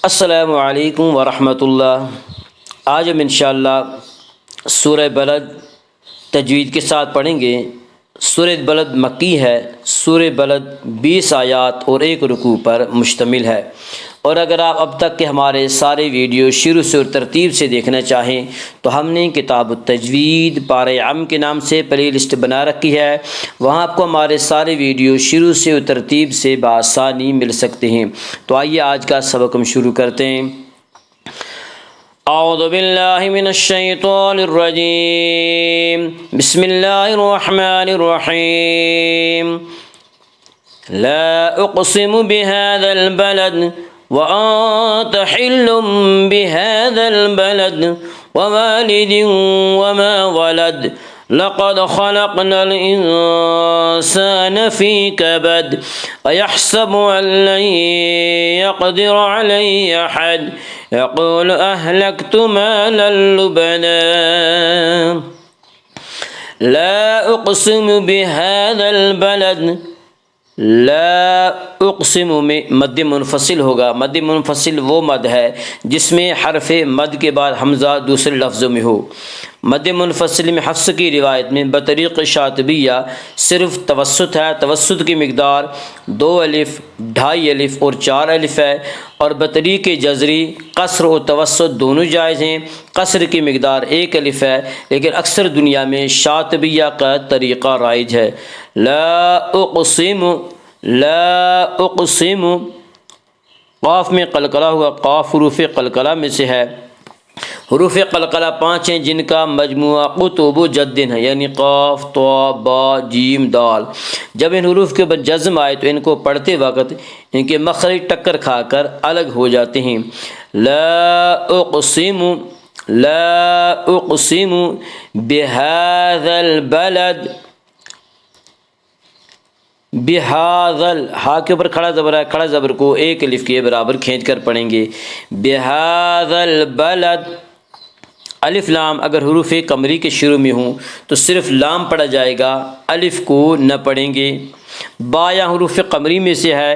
السلام علیکم ورحمۃ اللہ۔ آج ہم انشاءاللہ سورہ بلد تجوید کے ساتھ پڑھیں گے۔ سورہ بلد مکی ہے۔ سورہ بلد 20 آیات اور 1 رکوع پر مشتمل ہے، اور اگر آپ اب تک کے ہمارے سارے ویڈیو شروع سے اور ترتیب سے دیکھنا چاہیں تو ہم نے کتاب التجوید پارہ عام کے نام سے پلے لسٹ بنا رکھی ہے، وہاں آپ کو ہمارے سارے ویڈیو شروع سے اور ترتیب سے بآسانی مل سکتے ہیں۔ تو آئیے آج کا سبق ہم شروع کرتے ہیں۔ اعوذ باللہ من الشیطان الرجیم، بسم اللہ الرحمن الرحیم۔ لا اقسم بهذا البلد وأنت حل بهذا البلد ووالد وما ولد لقد خلقنا الإنسان في كبد أيحسب أن لن يقدر عليه أحد يقول أهلكت مالا لبدا لا أقسم بهذا البلد۔ لا اقسم میں مد منفصل ہوگا۔ مد منفصل وہ مد ہے جس میں حرف مد کے بعد حمزہ دوسرے لفظوں میں ہو۔ مد منفصل میں حفص کی روایت میں بطریق شاطبیہ صرف توسط ہے۔ توسط کی مقدار 2 الف، 2.5 الف اور 4 الف ہے، اور بطریق جزری قصر و توسط دونوں جائز ہیں۔ قصر کی مقدار 1 الف ہے، لیکن اکثر دنیا میں شاطبیہ کا طریقہ رائج ہے۔ لا اقسم، لا اقسم، قاف میں قلقلہ ہوگا۔ قاف حروف قلقلہ میں سے ہے۔ حروف قلقلہ 5 ہیں جن کا مجموعہ قطب و جد ہے، یعنی قاف، طا، با، جیم، دال۔ جب ان حروف کے بعد جزم آئے تو ان کو پڑھتے وقت ان کے مخرج ٹکر کھا کر الگ ہو جاتے ہیں۔ لا اقسم، لا اقسم بهذا البلد، بہاذل، ہا کے اوپر کھڑا زبر ہے، کھڑا زبر کو 1 الف کے برابر کھینچ کر پڑھیں گے۔ بہاذل بلد، الف لام اگر حروف قمری کے شروع میں ہوں تو صرف لام پڑھا جائے گا، الف کو نہ پڑھیں گے۔ با یا حروف قمری میں سے ہے،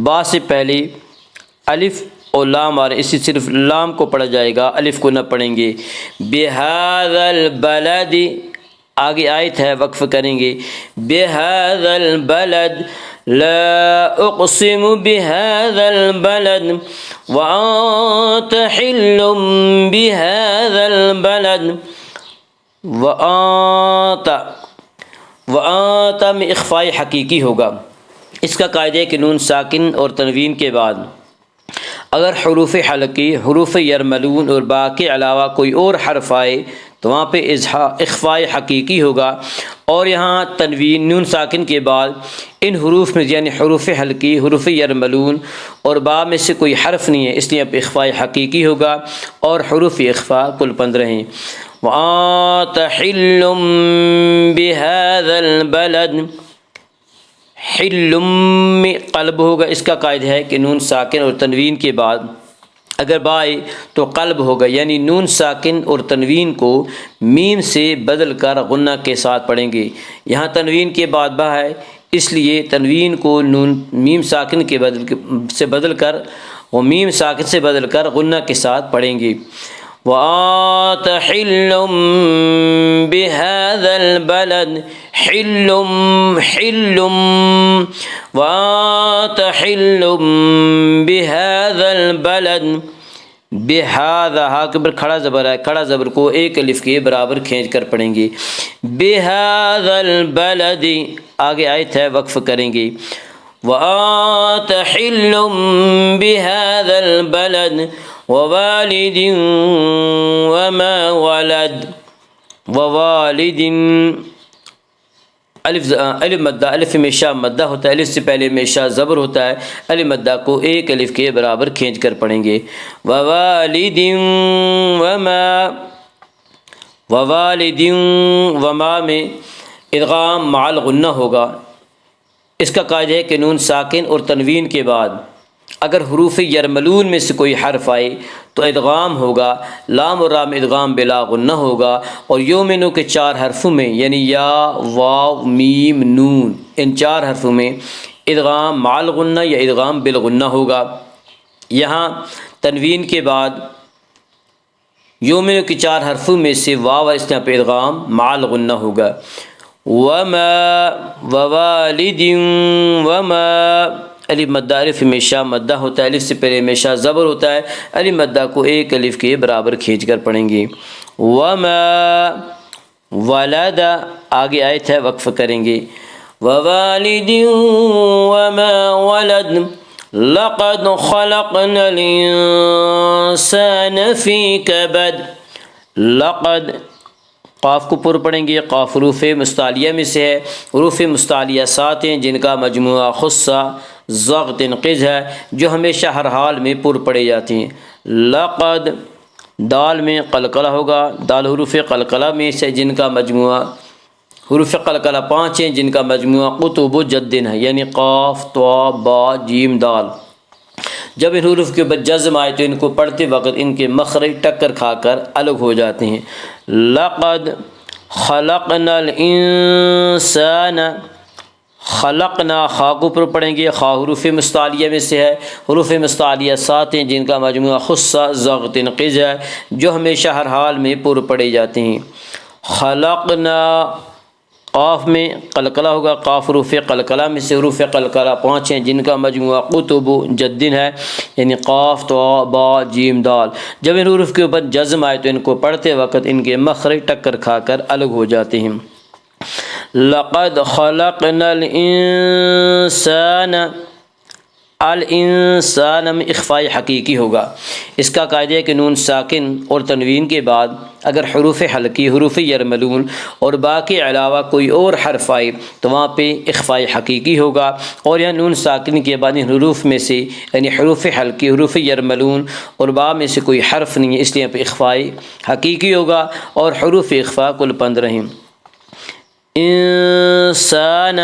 با سے پہلے الف اور لام آ رہے، اسی صرف لام کو پڑھا جائے گا، الف کو نہ پڑھیں گے۔ بہاذل بلد، آگے آیت ہے، وقف کریں گے۔ بہذا البلد، لا اقسم بہذا البلد وانت حل بہذا البلد۔ وانت، وانت میں اخفاء حقیقی ہوگا۔ اس کا قاعدہ ہے کہ نون ساکن اور تنوین کے بعد اگر حروف حلقی، حروف یرملون اور با کے علاوہ کوئی اور حرف آئے تو وہاں پہ اخفاء حقیقی ہوگا، اور یہاں تنوین نون ساکن کے بعد ان حروف میں یعنی حروف حلقی، حروف یرملون اور با میں سے کوئی حرف نہیں ہے، اس لیے اب اخفاء حقیقی ہوگا، اور حروف اخفاء کل 15 ہیں۔ وَأَنْتَ حِلٌّ بِهَذَا الْبَلَدِ، حِلٌّ میں قلب ہوگا۔ اس کا قاعدہ ہے کہ نون ساکن اور تنوین کے بعد اگر با آئے تو قلب ہوگا، یعنی نون ساکن اور تنوین کو میم سے بدل کر غنہ کے ساتھ پڑھیں گے۔ یہاں تنوین کے بعد با ہے، اس لیے تنوین کو نون میم ساکن کے سے بدل کر وہ میم ساکن سے بدل کر غنہ کے ساتھ پڑھیں گے۔ وَأَنْتَ حِلٌّ بِهَذَا الْبَلَدِ، حِلٌّ، حِلٌّ، وَأَنْتَ حِلٌّ بِهَذَا الْبَلَدِ، بہذا، ہا کے اوپر کھڑا زبر ہے، کھڑا زبر کو 1 الف کے برابر کھینچ کر پڑھیں گے۔ بہذا البلد، آگے آیت ہے، وقف کریں گے۔ وَأَنْتَ حِلٌّ بِهَذَا الْبَلَدِ وَوَالِدٍ وَمَا وَلَدَ، وَوَالِدٍ، الف مدہ، الف ہمیشہ مدہ ہوتا ہے، الف سے پہلے ہمیشہ زبر ہوتا ہے، الف مدہ کو 1 الف کے برابر کھینچ کر پڑھیں گے۔ وَوَالِدٍ وَمَا، وَوَالِدٍ وَمَا میں ادغام مع الغنہ ہوگا۔ اس کا قاعدہ ہے کہ نون ساکن اور تنوین کے بعد اگر حروف یرملون میں سے کوئی حرف آئے تو ادغام ہوگا، لام اور را میں ادغام بلا غنہ ہوگا، اور یومنو کے 4 حرفوں میں یعنی یا، واو، میم، نون، ان 4 حرفوں میں ادغام مع الغنہ یا ادغام بالغنہ ہوگا۔ یہاں تنوین کے بعد یومن کے 4 حرفوں میں سے واو اور اس پہ ادغام مع غنہ ہوگا. وما ووالد وما الف مدہ الف ہمیشہ مدہ ہوتا ہے، الف سے پہلے ہمیشہ زبر ہوتا ہے، الف مدہ کو ایک الف کے برابر کھینچ کر پڑھیں گے. وما ولد آگے آیت ہے وقف کریں گے. ووالد وما ولد لقد خلقنا الانسان فی کبد. لقد قاف کو پر پڑھیں گے. قاف حروف مستعلیہ میں سے ہے. حروف مستعلیہ 7 ہیں جن کا مجموعہ خصہ ضغط قز ہے جو ہمیشہ ہر حال میں پر پڑے جاتے ہیں. لقد دال میں قلقلہ ہوگا. دال حروف قلقلہ میں سے جن کا مجموعہ حروف قلقلہ 5 ہیں جن کا مجموعہ قطب جدن ہے، یعنی قاف طا با جیم دال. جب ان حروف کے اوپر جزم آئے تو ان کو پڑھتے وقت ان کے مخرج ٹکر کھا کر الگ ہو جاتے ہیں. لقد خلقنا الانسان خلقنا خا کو پر پڑھیں گے. خا حروف مستعلیہ میں سے ہے. حروف مستعلیہ 7 ہیں جن کا مجموعہ خصہ ضغط قز ہے جو ہمیشہ ہر حال میں پر پڑے جاتے ہیں. خلقنا قاف میں قلقلہ ہوگا. قاف حروف قلقلہ میں سے حروف قلقلہ 5 ہیں جن کا مجموعہ قطب جدن ہے، یعنی قاف طا با جیم دال. جب ان حروف کے اوپر جزم آئے تو ان کو پڑھتے وقت ان کے مخرج ٹکر کھا کر الگ ہو جاتے ہیں. لقد خلقنا الانسان الانسان میں اخفاء حقیقی ہوگا. اس کا قاعدہ ہے کہ نون ساکن اور تنوین کے بعد اگر حروف حلقی حروف یرملون اور باقی علاوہ کوئی اور حرف آئے تو وہاں پہ اخفاء حقیقی ہوگا. اور یہاں نون ساکن کے بعد ان حروف میں سے یعنی حروف حلقی حروف یرملون اور با میں سے کوئی حرف نہیں ہے، اس لیے یہاں پہ اخفاء حقیقی ہوگا اور حروف اخفاء کل 15 ہیں. انسان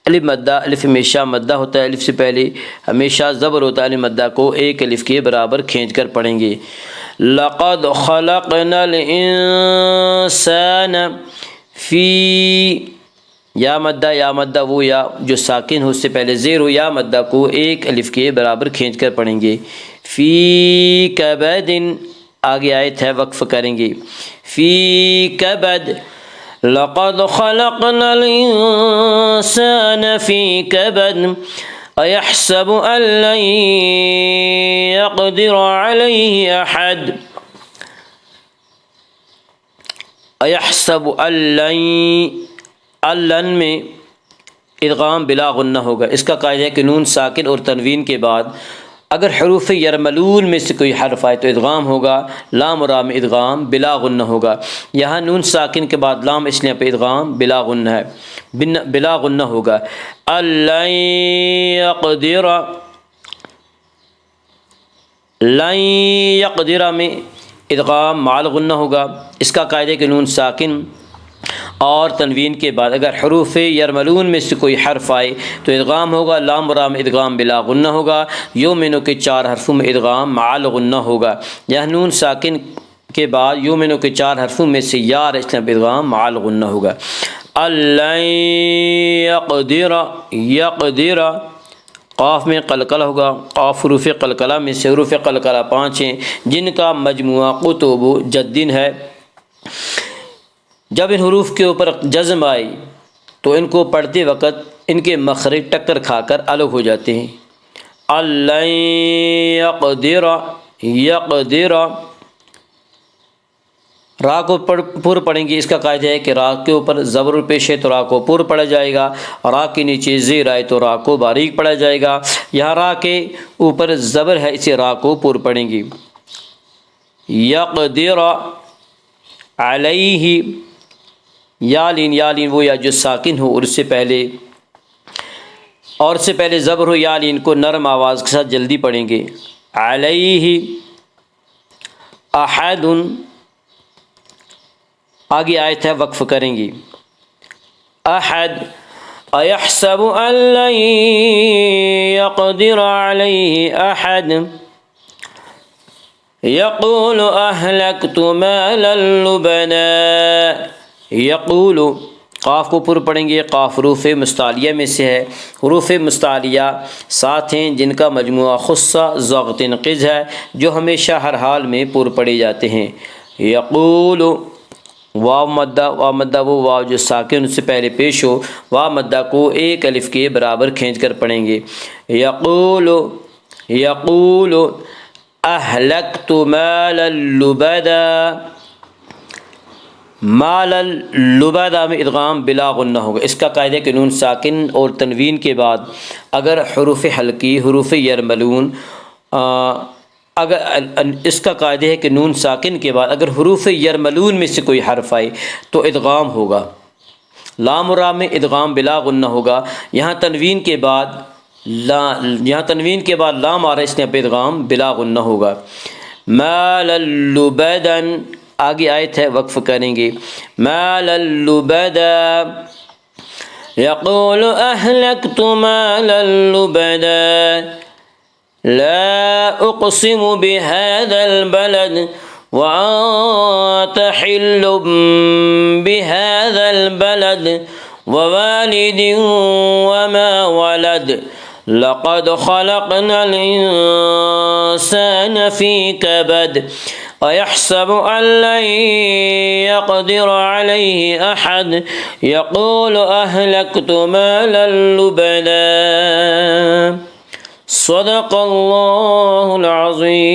الف مدہ الف ہمیشہ مدہ ہوتا ہے، الف سے پہلے ہمیشہ زبر ہوتا ہے. الف مدہ کو ایک الف کے برابر کھینچ کر پڑھیں گے. لقد خلقنا الانسان فی یا مدہ وہ یا جو ساکن ہو اس سے پہلے زیر ہو، یا مدہ کو ایک الف کے برابر کھینچ کر پڑھیں گے. فی کبد آگے آیت ہے وقف کریں گے. فی کبد لقد خلقنا الانسان فی کبد ایحسب ان لن یقدر علیہ احد. ایحسب ان لن میں ادغام بلا غنہ ہوگا. اس کا قاعدہ ہے کہ نون ساکن اور تنوین کے بعد اگر حروف یرملون میں سے کوئی حرف آئے تو ادغام ہوگا. لام اور را میں ادغام بلا غنہ ہوگا. یہاں نون ساکن کے بعد لام اس لیے پہ ادغام بلا غنہ ہے، بلا غنہ ہوگا. لن یقدر لن یقدر میں ادغام مع غنہ ہوگا. اس کا قاعدہ ہے کہ نون ساکن اور تنوین کے بعد اگر حروف یرملون میں سے کوئی حرف آئے تو ادغام ہوگا. لام را میں ادغام بلا غنہ ہوگا. یومنو کے 4 حرفوں میں ادغام مع غنہ ہوگا. یہ نون ساکن کے بعد یومنو کے 4 حرفوں میں سے یا اسلام ادغام مع غنہ ہوگا. لن یقدر قاف میں قلقلہ ہوگا. قاف حروف قلقلہ میں سے حروف قلقلہ 5 ہیں جن کا مجموعہ قطب جدن ہے. جب ان حروف کے اوپر جزم آئی تو ان کو پڑھتے وقت ان کے مخرج ٹکر کھا کر الگ ہو جاتے ہیں. لن یقدر را کو پر پڑھیں گے. اس کا قاعدہ ہے کہ را کے اوپر زبر پیش ہے تو را کو پر پڑھا جائے گا، را کے نیچے زیر آئے تو را کو باریک پڑھا جائے گا. یہاں را کے اوپر زبر ہے اسے را کو پر پڑھیں گے. یقدر علیہ یالین وہ یا جو ساکن ہو اور اس سے پہلے زبر ہو یالین کو نرم آواز کے ساتھ جلدی پڑھیں گے. علیہ احد آگے آیت ہے وقف کریں گے. احد ایحسب ان لن یقدر علیہ احد یقول اہلکت مالا لبنا. یقول قاف کو پر پڑھیں گے، قاف حروف مستعلیہ میں سے ہے۔ حروف مستعلیہ 7 ہیں جن کا مجموعہ خصہ ضغط قز ہے، جو ہمیشہ ہر حال میں پر پڑے جاتے ہیں۔ یقول، واو مدہ، واو مدہ وہ واو جو ساکن سے پہلے پیش ہو، واو مدہ کو ایک الف کے برابر کھینچ کر پڑھیں گے۔ یقول، یقول اہلکت مالا لبدا، مالا لبدا میں ادغام بلا غنہ ہوگا۔ اس کا قاعدہ کہ نون ساکن اور تنوین کے بعد اگر حروف حلقی، حروف یرملون، اگر اس کا قاعدہ ہے کہ نون ساکن کے بعد اگر حروف یرملون میں سے کوئی حرف آئے تو ادغام ہوگا۔ لام و را میں ادغام بلا غنہ ہوگا۔ یہاں تنوین کے بعد لام آ رہا ہے، اس نے پہ ادغام بلا غنہ ہوگا۔ مالا لبدن، آگے آیت ہے وقف کریں گے۔ مالا لبدا، یقول اہلکت مالا لبدا، لا اقسم بهذا البلد وانت حل بهذا البلد ووالد وما ولد لقد خلقنا الإنسان في كبد أيحسب أن لن يقدر عليه أحد يقول أهلكت مالا لبدا۔ صدق اللہ العظیم۔